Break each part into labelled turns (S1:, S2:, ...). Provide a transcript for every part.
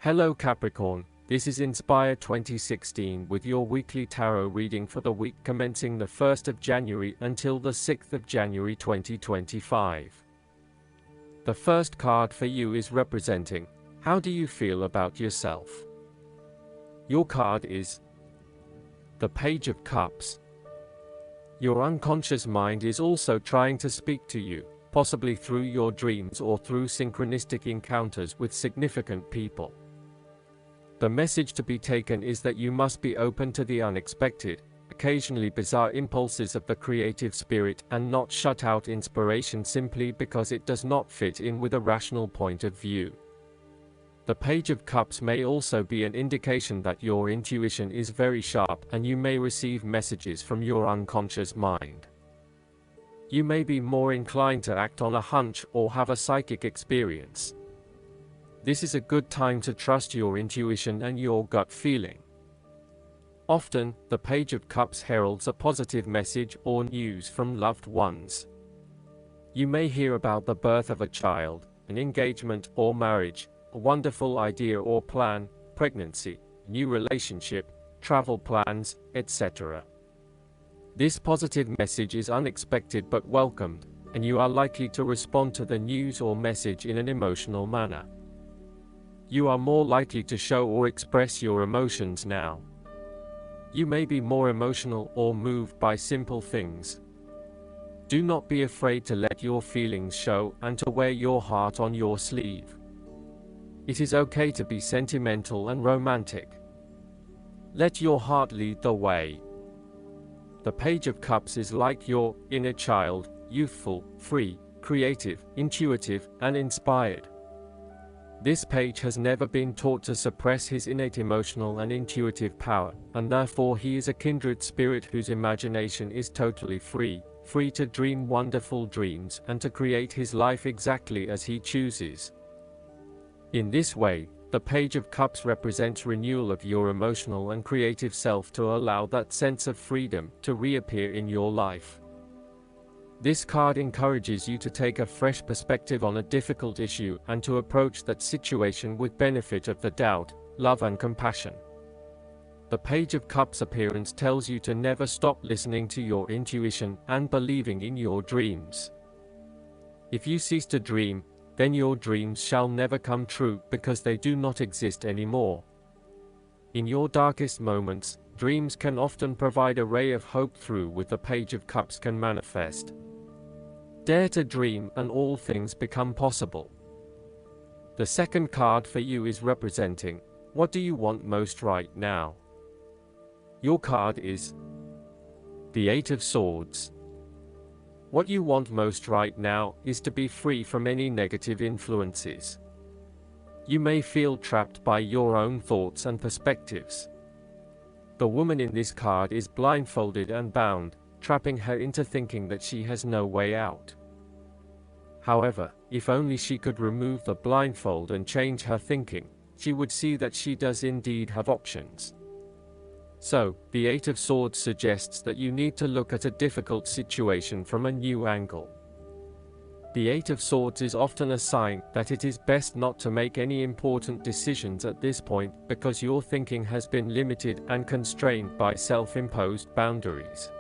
S1: Hello Capricorn, this is Inspire 2016 with your weekly tarot reading for the week commencing the 1st of January until the 6th of January 2025. The first card for you is representing, how do you feel about yourself? Your card is the Page of Cups. Your unconscious mind is also trying to speak to you, possibly through your dreams or through synchronistic encounters with significant people. The message to be taken is that you must be open to the unexpected, occasionally bizarre impulses of the creative spirit and not shut out inspiration simply because it does not fit in with a rational point of view. The Page of Cups may also be an indication that your intuition is very sharp and you may receive messages from your unconscious mind. You may be more inclined to act on a hunch or have a psychic experience. This is a good time to trust your intuition and your gut feeling. Often, the Page of Cups heralds a positive message or news from loved ones. You may hear about the birth of a child, an engagement or marriage, a wonderful idea or plan, pregnancy, new relationship, travel plans, etc. This positive message is unexpected but welcomed, and you are likely to respond to the news or message in an emotional manner. You are more likely to show or express your emotions now. You may be more emotional or moved by simple things. Do not be afraid to let your feelings show and to wear your heart on your sleeve. It is okay to be sentimental and romantic. Let your heart lead the way. The Page of Cups is like your inner child, youthful, free, creative, intuitive, and inspired. This page has never been taught to suppress his innate emotional and intuitive power, and therefore he is a kindred spirit whose imagination is totally free to dream wonderful dreams and to create his life exactly as he chooses. In this way, the Page of Cups represents renewal of your emotional and creative self to allow that sense of freedom to reappear in your life. This card encourages you to take a fresh perspective on a difficult issue and to approach that situation with benefit of the doubt, love and compassion. The Page of Cups appearance tells you to never stop listening to your intuition and believing in your dreams. If you cease to dream, then your dreams shall never come true because they do not exist anymore. In your darkest moments, dreams can often provide a ray of hope through which the Page of Cups can manifest. Dare to dream and all things become possible. The second card for you is representing, what do you want most right now? Your card is the Eight of Swords. What you want most right now is to be free from any negative influences. You may feel trapped by your own thoughts and perspectives. The woman in this card is blindfolded and bound, trapping her into thinking that she has no way out. However, if only she could remove the blindfold and change her thinking, she would see that she does indeed have options. So, the Eight of Swords suggests that you need to look at a difficult situation from a new angle. The Eight of Swords is often a sign that it is best not to make any important decisions at this point because your thinking has been limited and constrained by self-imposed boundaries.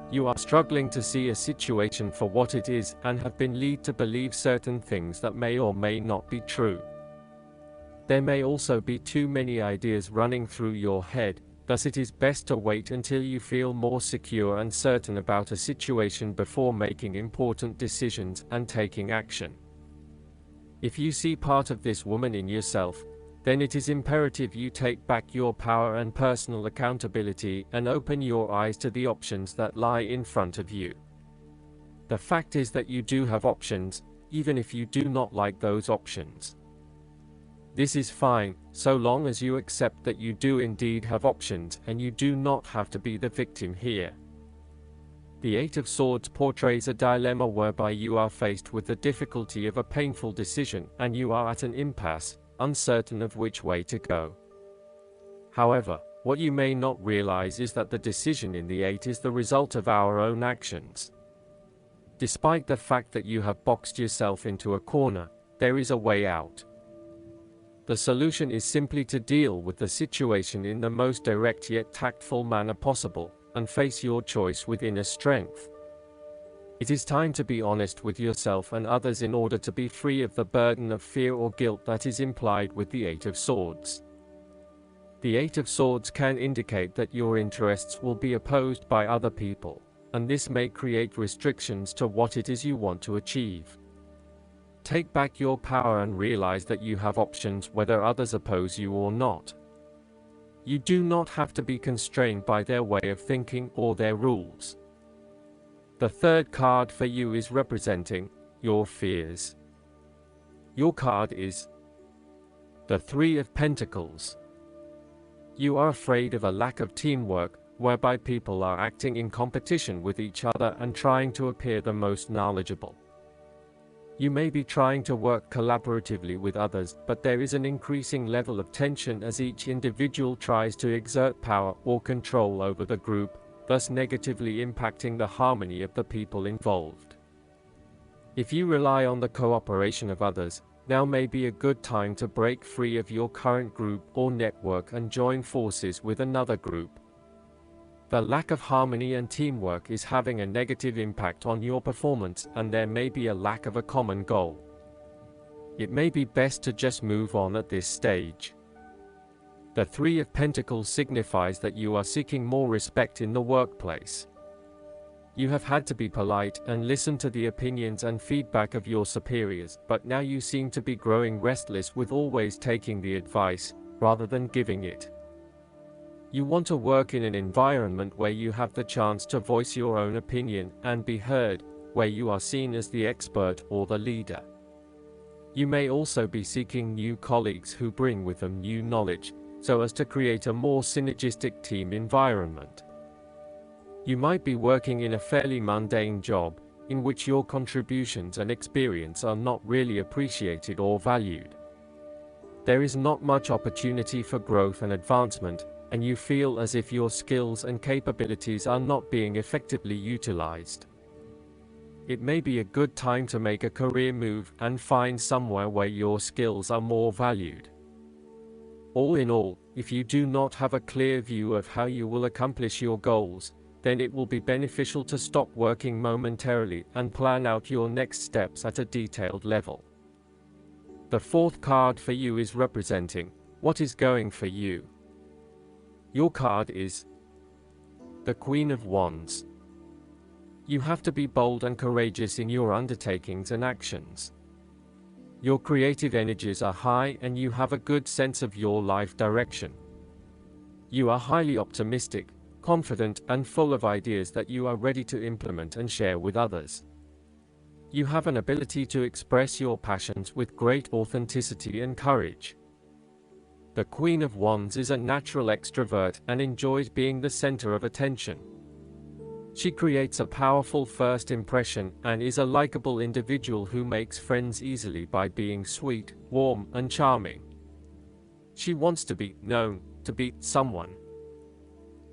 S1: You are struggling to see a situation for what it is and have been led to believe certain things that may or may not be true. There may also be too many ideas running through your head, thus it is best to wait until you feel more secure and certain about a situation before making important decisions and taking action. If you see part of this woman in yourself, then it is imperative you take back your power and personal accountability and open your eyes to the options that lie in front of you. The fact is that you do have options, even if you do not like those options. This is fine, so long as you accept that you do indeed have options and you do not have to be the victim here. The Eight of Swords portrays a dilemma whereby you are faced with the difficulty of a painful decision and you are at an impasse, uncertain of which way to go. However, what you may not realize is that the decision in the Eight is the result of our own actions. Despite the fact that you have boxed yourself into a corner, there is a way out. The solution is simply to deal with the situation in the most direct yet tactful manner possible, and face your choice with inner strength. It is time to be honest with yourself and others in order to be free of the burden of fear or guilt that is implied with the Eight of Swords. The Eight of Swords can indicate that your interests will be opposed by other people, and this may create restrictions to what it is you want to achieve. Take back your power and realize that you have options whether others oppose you or not. You do not have to be constrained by their way of thinking or their rules. The third card for you is representing your fears. Your card is the Three of Pentacles. You are afraid of a lack of teamwork, whereby people are acting in competition with each other and trying to appear the most knowledgeable. You may be trying to work collaboratively with others, but there is an increasing level of tension as each individual tries to exert power or control over the group, thus negatively impacting the harmony of the people involved. If you rely on the cooperation of others, now may be a good time to break free of your current group or network and join forces with another group. The lack of harmony and teamwork is having a negative impact on your performance, and there may be a lack of a common goal. It may be best to just move on at this stage. The Three of Pentacles signifies that you are seeking more respect in the workplace. You have had to be polite and listen to the opinions and feedback of your superiors, but now you seem to be growing restless with always taking the advice, rather than giving it. You want to work in an environment where you have the chance to voice your own opinion and be heard, where you are seen as the expert or the leader. You may also be seeking new colleagues who bring with them new knowledge, so as to create a more synergistic team environment. You might be working in a fairly mundane job, in which your contributions and experience are not really appreciated or valued. There is not much opportunity for growth and advancement, and you feel as if your skills and capabilities are not being effectively utilized. It may be a good time to make a career move and find somewhere where your skills are more valued. All in all, if you do not have a clear view of how you will accomplish your goals, then it will be beneficial to stop working momentarily and plan out your next steps at a detailed level. The fourth card for you is representing what is going for you. Your card is the Queen of Wands. You have to be bold and courageous in your undertakings and actions. Your creative energies are high and you have a good sense of your life direction. You are highly optimistic, confident and full of ideas that you are ready to implement and share with others. You have an ability to express your passions with great authenticity and courage. The Queen of Wands is a natural extrovert and enjoys being the center of attention. She creates a powerful first impression and is a likable individual who makes friends easily by being sweet, warm and charming. She wants to be known, to be someone.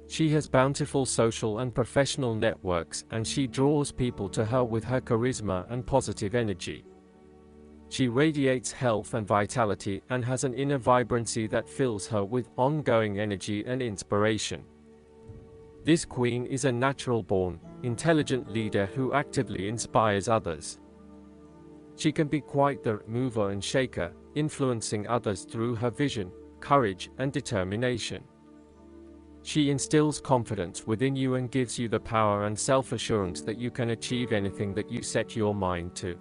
S1: She has bountiful social and professional networks, and she draws people to her with her charisma and positive energy. She radiates health and vitality and has an inner vibrancy that fills her with ongoing energy and inspiration. This queen is a natural-born, intelligent leader who actively inspires others. She can be quite the mover and shaker, influencing others through her vision, courage, and determination. She instills confidence within you and gives you the power and self-assurance that you can achieve anything that you set your mind to.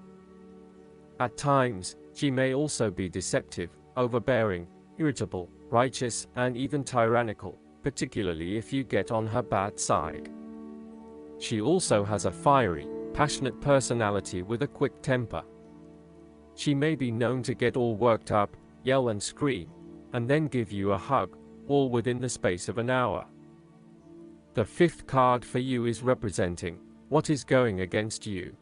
S1: At times, she may also be deceptive, overbearing, irritable, righteous, and even tyrannical, particularly if you get on her bad side. She also has a fiery, passionate personality with a quick temper. She may be known to get all worked up, yell and scream, and then give you a hug, all within the space of an hour. The fifth card for you is representing what is going against you.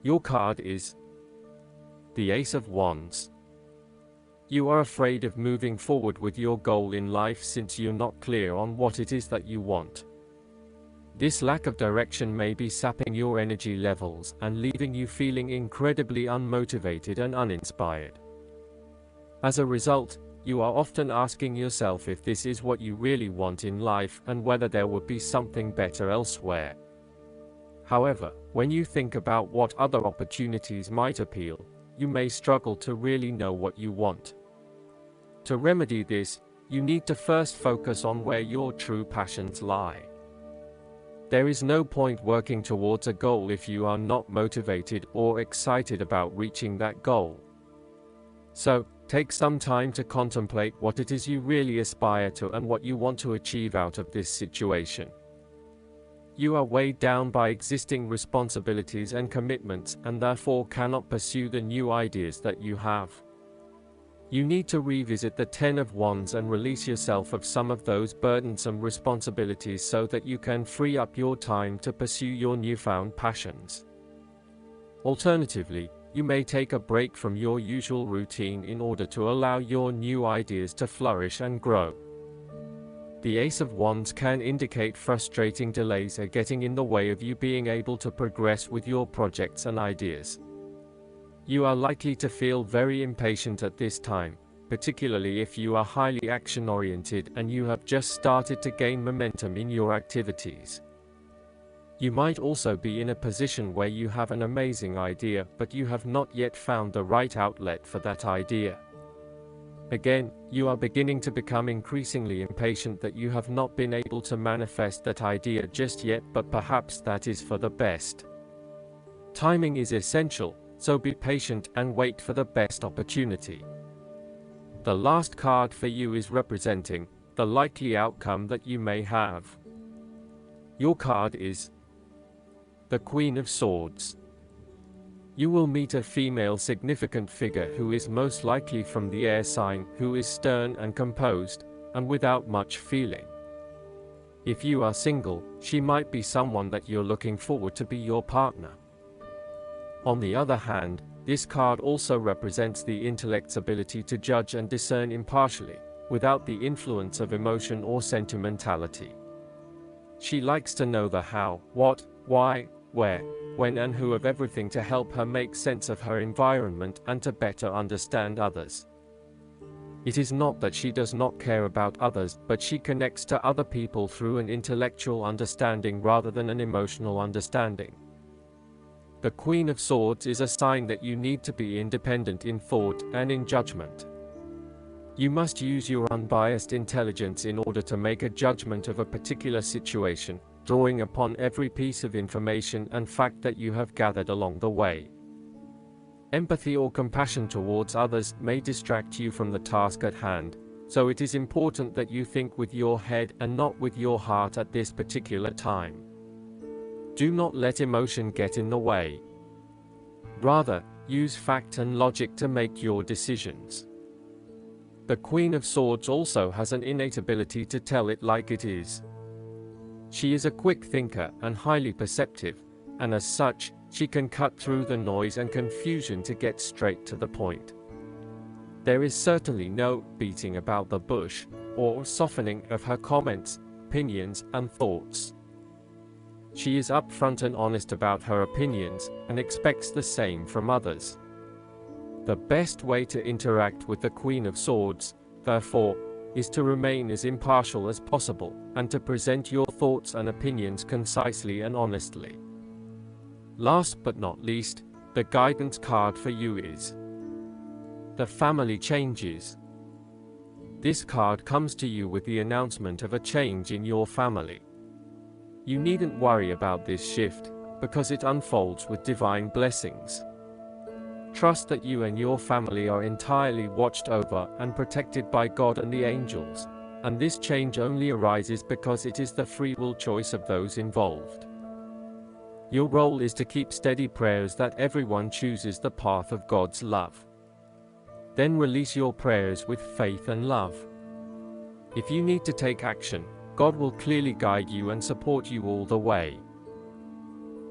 S1: Your card is the Ace of Wands. You are afraid of moving forward with your goal in life since you're not clear on what it is that you want. This lack of direction may be sapping your energy levels and leaving you feeling incredibly unmotivated and uninspired. As a result, you are often asking yourself if this is what you really want in life and whether there would be something better elsewhere. However, when you think about what other opportunities might appeal, you may struggle to really know what you want. To remedy this, you need to first focus on where your true passions lie. There is no point working towards a goal if you are not motivated or excited about reaching that goal. So, take some time to contemplate what it is you really aspire to and what you want to achieve out of this situation. You are weighed down by existing responsibilities and commitments and therefore cannot pursue the new ideas that you have. You need to revisit the Ten of Wands and release yourself of some of those burdensome responsibilities so that you can free up your time to pursue your newfound passions. Alternatively, you may take a break from your usual routine in order to allow your new ideas to flourish and grow. The Ace of Wands can indicate frustrating delays are getting in the way of you being able to progress with your projects and ideas. You are likely to feel very impatient at this time, particularly if you are highly action-oriented and you have just started to gain momentum in your activities. You might also be in a position where you have an amazing idea, but you have not yet found the right outlet for that idea. Again, you are beginning to become increasingly impatient that you have not been able to manifest that idea just yet, but perhaps that is for the best. Timing is essential, so be patient and wait for the best opportunity. The last card for you is representing the likely outcome that you may have. Your card is the Queen of Swords. You will meet a female significant figure who is most likely from the air sign, who is stern and composed, and without much feeling. If you are single, she might be someone that you're looking forward to be your partner. On the other hand, this card also represents the intellect's ability to judge and discern impartially, without the influence of emotion or sentimentality. She likes to know the how, what, why, where, when and who of everything to help her make sense of her environment and to better understand others. It is not that she does not care about others, but she connects to other people through an intellectual understanding rather than an emotional understanding. The Queen of Swords is a sign that you need to be independent in thought and in judgment. You must use your unbiased intelligence in order to make a judgment of a particular situation, drawing upon every piece of information and fact that you have gathered along the way. Empathy or compassion towards others may distract you from the task at hand, so it is important that you think with your head and not with your heart at this particular time. Do not let emotion get in the way. Rather, use fact and logic to make your decisions. The Queen of Swords also has an innate ability to tell it like it is. She is a quick thinker and highly perceptive, and as such, she can cut through the noise and confusion to get straight to the point. There is certainly no beating about the bush, or softening of her comments, opinions, and thoughts. She is upfront and honest about her opinions, and expects the same from others. The best way to interact with the Queen of Swords, therefore, is to remain as impartial as possible, and to present your thoughts and opinions concisely and honestly. Last but not least, the guidance card for you is the Family Changes. This card comes to you with the announcement of a change in your family. You needn't worry about this shift, because it unfolds with divine blessings. Trust that you and your family are entirely watched over and protected by God and the angels, and this change only arises because it is the free will choice of those involved. Your role is to keep steady prayers that everyone chooses the path of God's love. Then release your prayers with faith and love. If you need to take action, God will clearly guide you and support you all the way.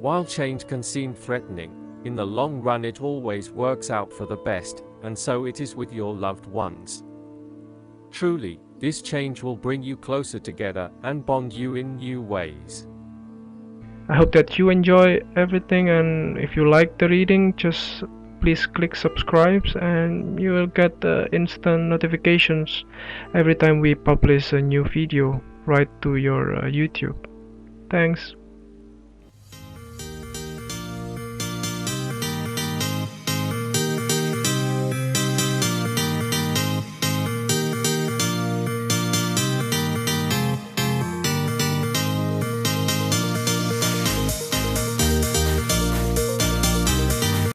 S1: While change can seem threatening, in the long run it always works out for the best, and so it is with your loved ones. Truly, this change will bring you closer together and bond you in new ways.
S2: I hope that you enjoy everything, and if you like the reading, just please click subscribe, and you will get the instant notifications every time we publish a new video right to your YouTube. Thanks.